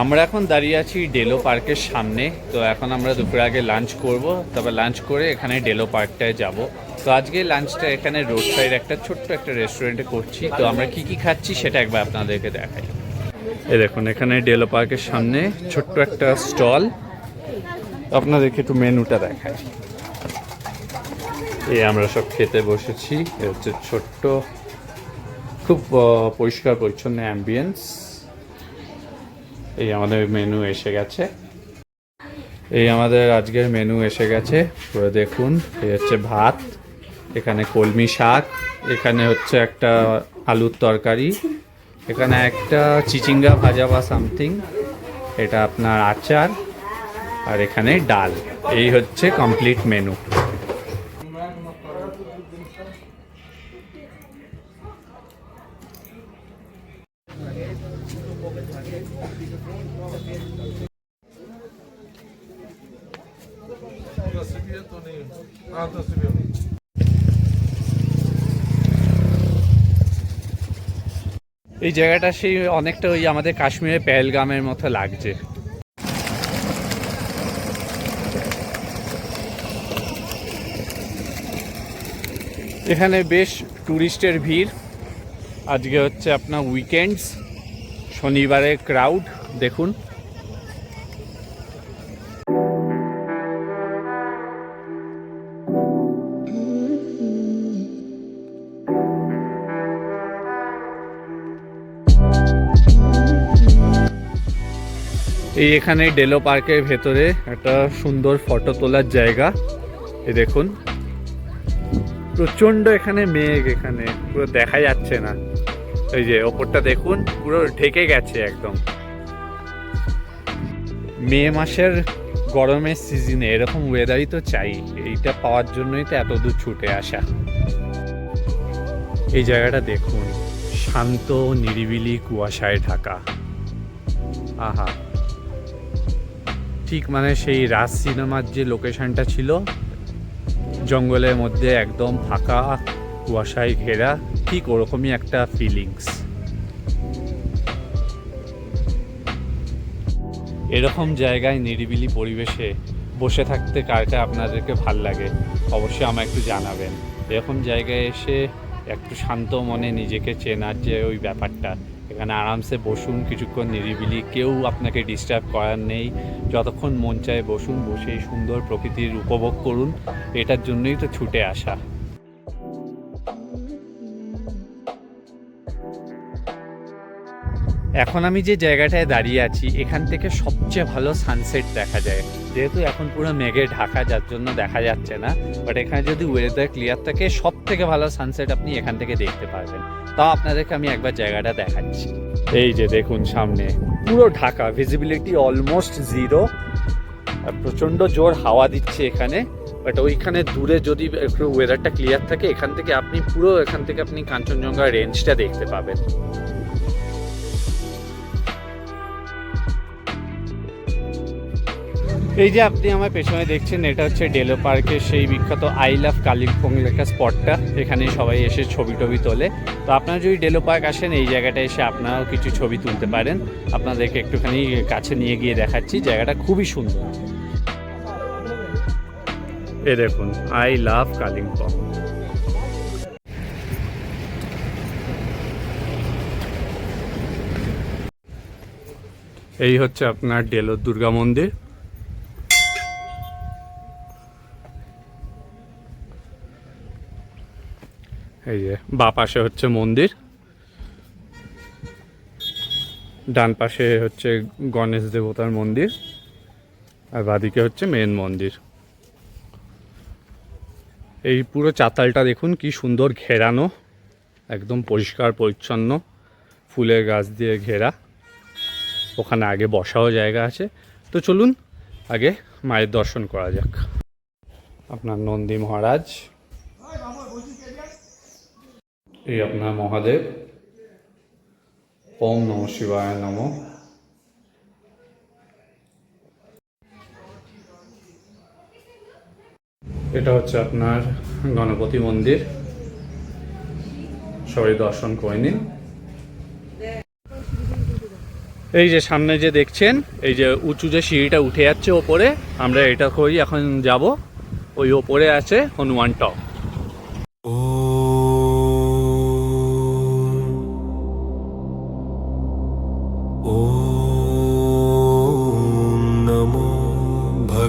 S1: আমরা এখন দাঁড়িয়ে আছি ডেলো পার্কের সামনে। তো এখন আমরা দুপুর আগে লাঞ্চ করব, তবে লাঞ্চ করে এখানে ডেলো পার্কটায় যাব। তো আজকে লাঞ্চটা এখানে রোড সাইড একটা ছোট্ট একটা রেস্টুরেন্টে করছি। তো আমরা কি কি খাচ্ছি সেটা একবার আপনাদেরকে দেখাই। এই দেখুন এখানে ডেলো পার্কের সামনে ছোট্ট একটা স্টল, আপনাদেরকে একটু মেনুটা দেখাই। এই আমরা সব খেতে বসেছি, এ হচ্ছে ছোট্ট খুব পরিষ্কার পরিচ্ছন্ন অ্যাম্বিয়েন্স। এই আমাদের মেনু এসে গেছে, এই আমাদের আজকের মেনু এসে গেছে পুরো দেখুন। এই হচ্ছে ভাত, এখানে কলমি শাক, এখানে হচ্ছে একটা আলুর তরকারি, এখানে একটা চিচিঙ্গা ভাজা বা সামথিং, এটা আপনার আচার, আর এখানে ডাল। এই হচ্ছে কমপ্লিট মেনু। এই জায়গাটা সেই অনেকটা ওই আমাদের কাশ্মীরের পেহেলগামের মতো লাগছে। এখানে বেশ টুরিস্টের ভিড়, আজকে হচ্ছে আপনার উইকেন্ডস, শনিবারের ক্রাউড দেখুন। এই এখানে ডেলো পার্কের ভেতরে একটা সুন্দর ফটো তোলার জায়গা। এই দেখুন প্রচন্ড এখানে মেঘ, এখানে পুরো দেখা যাচ্ছে না। এই যে ওপরটা দেখুন পুরো ঢেকে গেছে একদম। মে মাসের গরমের সিজনে এরকম ওয়েদারই তো চাই, এইটা পাওয়ার জন্যই তো এত দূর ছুটে আসা। এই জায়গাটা দেখুন, শান্ত নিরিবিলি কুয়াশায় ঢাকা। আহা, ঠিক মানে সেই রাজ সিনেমার যে লোকেশনটা ছিল, জঙ্গলের মধ্যে একদম ফাঁকা কুয়াশায় ঘেরা, ঠিক ওরকমই একটা ফিলিংস। এরকম জায়গায় নিরিবিলি পরিবেশে বসে থাকতে কার কার আপনাদেরকে ভাল লাগে অবশ্যই আমায় একটু জানাবেন। এরকম জায়গায় এসে একটু শান্ত মনে নিজেকে চেনার যে ওই ব্যাপারটা, এখানে আরামসে বসুন কিছুক্ষণ নিরিবিলি, কেউ আপনাকে ডিস্টার্ব করার নেই, যতক্ষণ মন চায় বসুন, বসেই সুন্দর প্রকৃতির উপভোগ করুন, এটার জন্যই তো ছুটে আসা। এখন আমি যে জায়গাটায় দাঁড়িয়ে আছি এখান থেকে সবচেয়ে ভালো সানসেট দেখা যায়, যেহেতু এখন পুরো মেঘে ঢাকা, যার জন্য দেখা যাচ্ছে না, বাট এখানে যদি ওয়েদার ক্লিয়ার থাকে সব থেকে ভালো সানসেট আপনি এখান থেকে দেখতে পারবেন। তাও আপনাদেরকে আমি একবার জায়গাটা দেখাচ্ছি। এই যে দেখুন সামনে পুরো ঢাকা, ভিজিবিলিটি অলমোস্ট জিরো, আর প্রচণ্ড জোর হাওয়া দিচ্ছে এখানে, বাট ওইখানে দূরে যদি একটু ওয়েদারটা ক্লিয়ার থাকে এখান থেকে আপনি কাঞ্চনজঙ্ঘা রেঞ্জটা দেখতে পাবেন। এই যে আপনি আমার পেছনে দেখছেন, এটা হচ্ছে ডেলো পার্কের সেই বিখ্যাত আই লাভ কালিম্পং লেখা স্পটটা, এখানে সবাই এসে ছবি টবি তোলে। তো আপনারা যদি ডেলো পার্ক আসেন এই জায়গাটায় এসে আপনারাও কিছু ছবি তুলতে পারেন। আপনাদেরকে একটুখানি কাছে নিয়ে গিয়ে দেখাচ্ছি, জায়গাটা খুবই সুন্দর। এ দেখুন আই লাভ কালিম্পং। এই হচ্ছে আপনার ডেলোর দুর্গা মন্দির। এই যে বাঁ পাশে হচ্ছে মন্দির, ডান পাশে হচ্ছে গণেশ দেবতার মন্দির, আর বাঁদিকে হচ্ছে মেন মন্দির। এই পুরো চাতালটা দেখুন কি সুন্দর ঘেরানো, একদম পরিষ্কার পরিচ্ছন্ন, ফুলের গাছ দিয়ে ঘেরা। ওখানে আগে বসাও জায়গা আছে। তো চলুন আগে মায়ের দর্শন করা যাক। আপনার নন্দী মহারাজ, এই আপনার মহাদেব, ওম নমঃ শিবায় নমঃ। এটা হচ্ছে আপনার গণপতি মন্দির, সবাই দর্শন করে নিন। এই যে সামনে যে দেখছেন, এই যে উঁচু যে সিঁড়িটা উঠে যাচ্ছে ওপরে, আমরা এটা করি এখন যাব। ওই ওপরে আছে হনুমান টপ।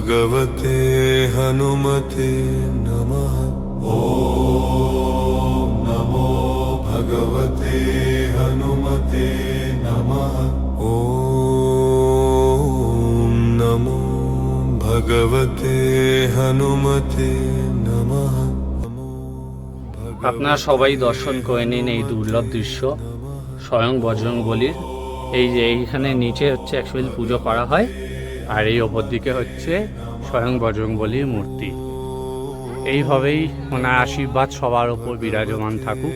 S3: भगवते हनुमते नमः। ॐ नमो भगवते हनुमते नमः। ॐ नमो भगवते हनुमते नमः।
S1: আপনারা সবাই দর্শন করে নিন এই দুর্লভ দৃশ্য স্বয়ং বজরংবলীর। এই যে এইখানে নিচে হচ্ছে অ্যাকচুয়ালি পুজো করা হয়, আর এই ওপর দিকে হচ্ছে স্বয়ং বজরংবলীর মূর্তি। এইভাবেই ওনার আশীর্বাদ সবার ওপর বিরাজমান থাকুক।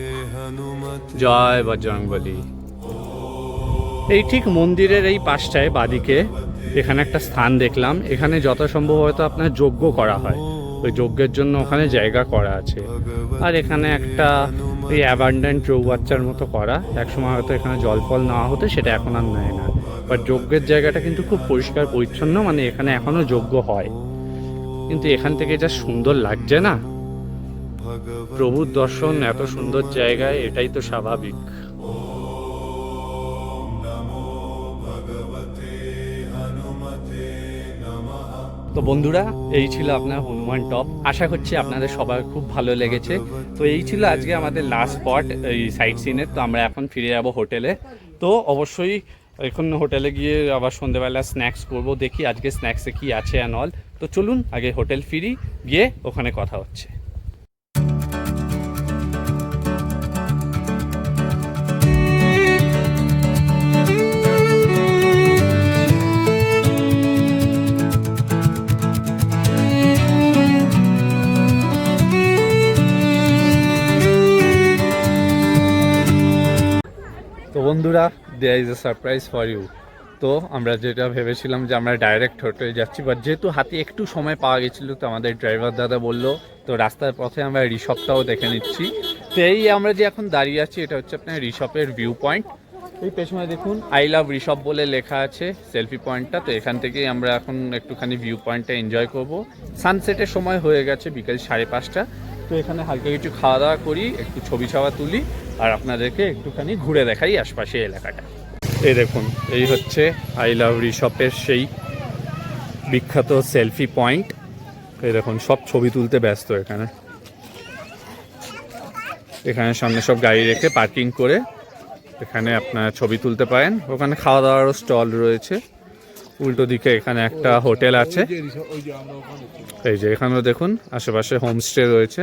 S1: জয় বজরংবলী। এই ঠিক মন্দিরের এই পাশটায় বাদিকে এখানে একটা স্থান দেখলাম, এখানে যত সম্ভব হয়তো আপনার যজ্ঞ করা হয়, ওই যজ্ঞের জন্য ওখানে জায়গা করা আছে। আর এখানে একটা ওই অ্যাবান্ডেন্ট চৌবাচ্চার মতো করা, একসময় হয়তো এখানে জল ফল নেওয়া হতো, সেটা এখন আর নেয় না। বাট যজ্ঞের জায়গাটা কিন্তু খুব পরিষ্কার পরিচ্ছন্ন, মানে এখানে এখনও যজ্ঞ হয়। কিন্তু এখান থেকে যা সুন্দর লাগছে না, প্রভুর দর্শন এত সুন্দর জায়গায়, এটাই তো স্বাভাবিক। তো বন্ধুরা, এই ছিল আপনার হনুমান টপ। আশা করছি আপনাদের সবার খুব ভালো লেগেছে। তো এই ছিল আজকে আমাদের লাস্ট স্পট এই সাইট সিনের। তো আমরা এখন ফিরে যাব হোটেলে। তো অবশ্যই এখন হোটেলে গিয়ে আবার সন্ধ্যেবেলা স্ন্যাক্স করব, দেখি আজকে স্ন্যাক্সে কি আছে অ্যান্ড অল। তো চলুন আগে হোটেল ফিরি, গিয়ে ওখানে কথা হচ্ছে। বন্ধুরা, there is a surprise for you. তো আমরা যেটা ভেবেছিলাম যে আমরা ডাইরেক্ট হোটেলে যাচ্ছি, বাট যেহেতু হাতে একটু সময় পাওয়া গেছিলো, তো আমাদের ড্রাইভার দাদা বললো তো রাস্তার পথে আমরা রিসপটাও দেখে নিচ্ছি। তো এই আমরা যে এখন দাঁড়িয়ে আছি, এটা হচ্ছে আপনার রিসপের ভিউ পয়েন্ট। এই পেছনে দেখুন আই লাভ রিসপ বলে লেখা আছে সেলফি পয়েন্টটা। তো এখান থেকেই আমরা এখন একটুখানি ভিউ পয়েন্টটা এনজয় করব। সানসেটের সময় হয়ে গেছে বিকেল 5:30। তো এখানে হালকা কিছু খাওয়া দাওয়া করি, একটু ছবি তুলি, আর আপনাদেরকে একটুখানি ঘুরে দেখাই আশপাশে এলাকাটা। এই দেখুন, এই হচ্ছে আই লাভ রিসপের সেই বিখ্যাত সেলফি পয়েন্ট। এই দেখুন, সব ছবি তুলতে ব্যস্ত এখানে। এখানে সামনে সব গাড়ি রেখে পার্কিং করে এখানে আপনারা ছবি তুলতে পারেন। ওখানে খাওয়া দাওয়ারও স্টল রয়েছে। উল্টো দিকে এখানে একটা হোটেল আছে। এই যে এখানেও দেখুন আশেপাশে হোমস্টে রয়েছে।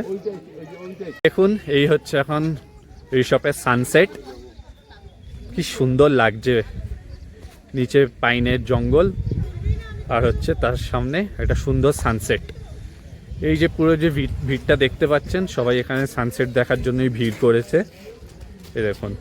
S1: দেখুন, এই হচ্ছে এখন রিসপের সানসেট। কি সুন্দর লাগছে, নিচে পাইনের জঙ্গল আর হচ্ছে তার সামনে একটা সুন্দর সানসেট। এই যে পুরো যে ভিড়টা দেখতে পাচ্ছেন, সবাই এখানে সানসেট দেখার জন্যই ভিড় করেছে। এই দেখুন,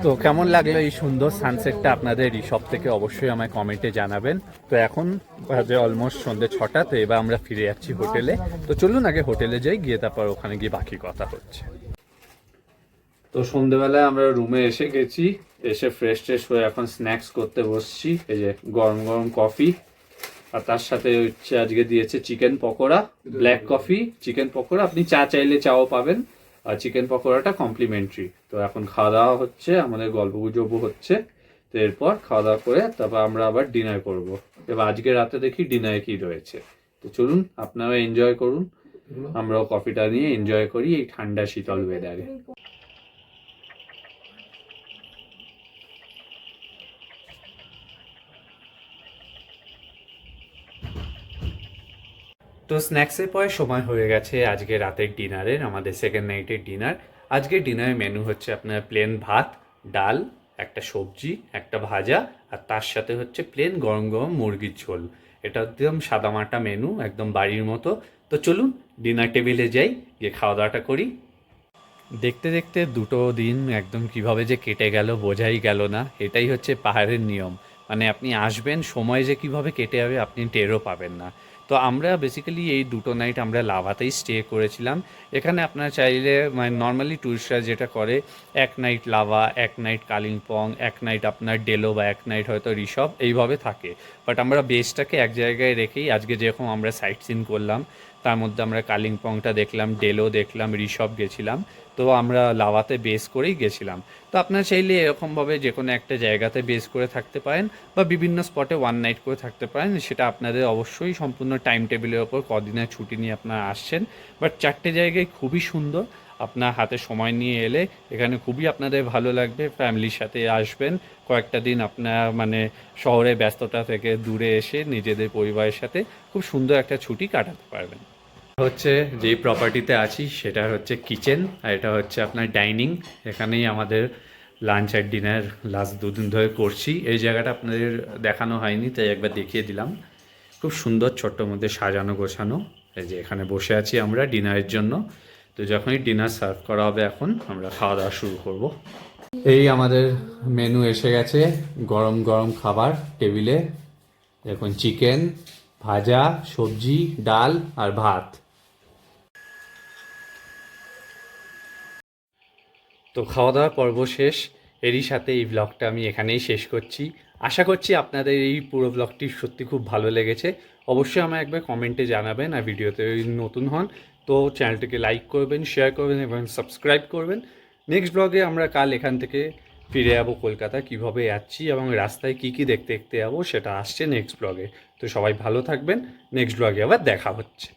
S1: তো কেমন লাগলো এই সুন্দর সানসেটটা আপনাদের রিসপ থেকে অবশ্যই আমায় কমেন্টে জানাবেন। তো এখন বাজে অলমোস্ট সন্ধ্যে 6টা। তো এবার আমরা ফিরে যাচ্ছি হোটেলে। তো চলুন আগে হোটেলে যাই, গিয়ে তারপর ওখানে গিয়ে বাকি কথা হচ্ছে। তো সন্ধ্যেবেলায় আমরা রুমে এসে গেছি। এসে ফ্রেশ হয়ে এখন স্ন্যাক্স করতে বসছি। এই যে গরম গরম কফি, আর তার সাথে হচ্ছে আজকে দিয়েছে chicken pakora, black coffee, chicken pakora. আপনি চা চাইলে চাও পাবেন, আর চিকেন পকোড়াটা কমপ্লিমেন্টারি। তো এখন খাওয়া দাওয়া হচ্ছে, আমাদের গল্প গুজবও হচ্ছে। তো এরপর খাওয়া দাওয়া করে তারপর আমরা আবার ডিনার করব। এবার আজকে রাতে দেখি ডিনারে কি রয়েছে। তো চলুন আপনারা এনজয় করুন, আমরাও কফিটা নিয়ে এনজয় করি এই ঠান্ডা শীতল ওয়েদারে। তো স্ন্যাক্সের পরে সময় হয়ে গেছে আজকে রাতের ডিনারের, আমাদের সেকেন্ড নাইটের ডিনার। আজকের ডিনারের মেনু হচ্ছে আপনার প্লেন ভাত, ডাল, একটা সবজি, একটা ভাজা, আর তার সাথে হচ্ছে প্লেন গরম গরম মুরগির ঝোল। এটা একদম সাদামাটা মেনু, একদম বাড়ির মতো। তো চলুন ডিনার টেবিলে যাই, গিয়ে খাওয়া দাওয়াটা করি। দেখতে দেখতে দুটো দিন একদম কিভাবে যে কেটে গেল বোঝাই গেল না। এটাই হচ্ছে পাহাড়ের নিয়ম, মানে আপনি আসবেন, সময় যে কিভাবে কেটে যাবে আপনি টেরও পাবেন না। তো আমরা বেসিক্যালি এই দুটো নাইট আমরা লাভাতেই স্টে করেছিলাম। এখানে আপনারা চাইলে মানে নর্মালি ট্যুরিস্টরা যেটা করে, এক নাইট লাভা, এক নাইট কালিম্পং, এক নাইট আপনার ডেলো, বা এক নাইট হয়তো রিসপ, এইভাবে থাকে। বাট আমরা বেসটাকে এক জায়গায় রেখেই আজকে যেরকম আমরা সাইট সিন করলাম, তার মধ্যে আমরা কালিম্পংটা দেখলাম, ডেলো দেখলাম, রিসপ গেছিলাম। তো আমরা লাভাতে বেস করেই গেছিলাম। তো আপনারা চাইলে এরকমভাবে যে কোনো একটা জায়গাতে বেস করে থাকতে পারেন, বা বিভিন্ন স্পটে ওয়ান নাইট করে থাকতে পারেন। সেটা আপনাদের অবশ্যই সম্পূর্ণ টাইম টেবিলের ওপর কদিনের ছুটি নিয়ে আপনারা আসছেন। বাট চারটে জায়গায় খুবই সুন্দর, আপনার হাতে সময় নিয়ে এলে এখানে খুবই আপনাদের ভালো লাগবে। ফ্যামিলির সাথে আসবেন, কয়েকটা দিন আপনার মানে শহরের ব্যস্ততা থেকে দূরে এসে নিজেদের পরিবারের সাথে খুব সুন্দর একটা ছুটি কাটাতে পারবেন। হচ্ছে যেই প্রপার্টিতে আছি সেটা হচ্ছে কিচেন, আর এটা হচ্ছে আপনার ডাইনিং। এখানেই আমাদের লাঞ্চ আর ডিনার লাস্ট দুদিন ধরে করছি। এই জায়গাটা আপনাদের দেখানো হয়নি, তাই একবার দেখিয়ে দিলাম। খুব সুন্দর ছোট্ট মধ্যে সাজানো গোছানো। এই যে এখানে বসে আছি আমরা ডিনারের জন্য। তো যখনই ডিনার সার্ভ করা হবে এখন আমরা খাওয়া দাওয়া শুরু করব। এই আমাদের মেনু এসে গেছে, গরম গরম খাবার টেবিলে। দেখুন, চিকেন, ভাজা, সবজি, ডাল আর ভাত। তো খাওয়া দাওয়ার পর্ব শেষ, এরই সাথে এই ব্লগটা আমি এখানেই শেষ করছি। আশা করছি আপনাদের এই পুরো ব্লগটি সত্যি খুব ভালো লেগেছে। অবশ্যই আমায় একবার কমেন্টে জানাবেন, আর ভিডিওতে নতুন হন তো চ্যানেলটিকে লাইক করবেন, শেয়ার করবেন এবং সাবস্ক্রাইব করবেন। নেক্সট ব্লগে আমরা কাল এখান থেকে ফিরে যাবো কলকাতা, কীভাবে যাচ্ছি এবং রাস্তায় কী কী দেখতে দেখতে যাবো সেটা আসছে নেক্সট ব্লগে। তো সবাই ভালো থাকবেন, নেক্সট ব্লগে আবার দেখা হচ্ছে।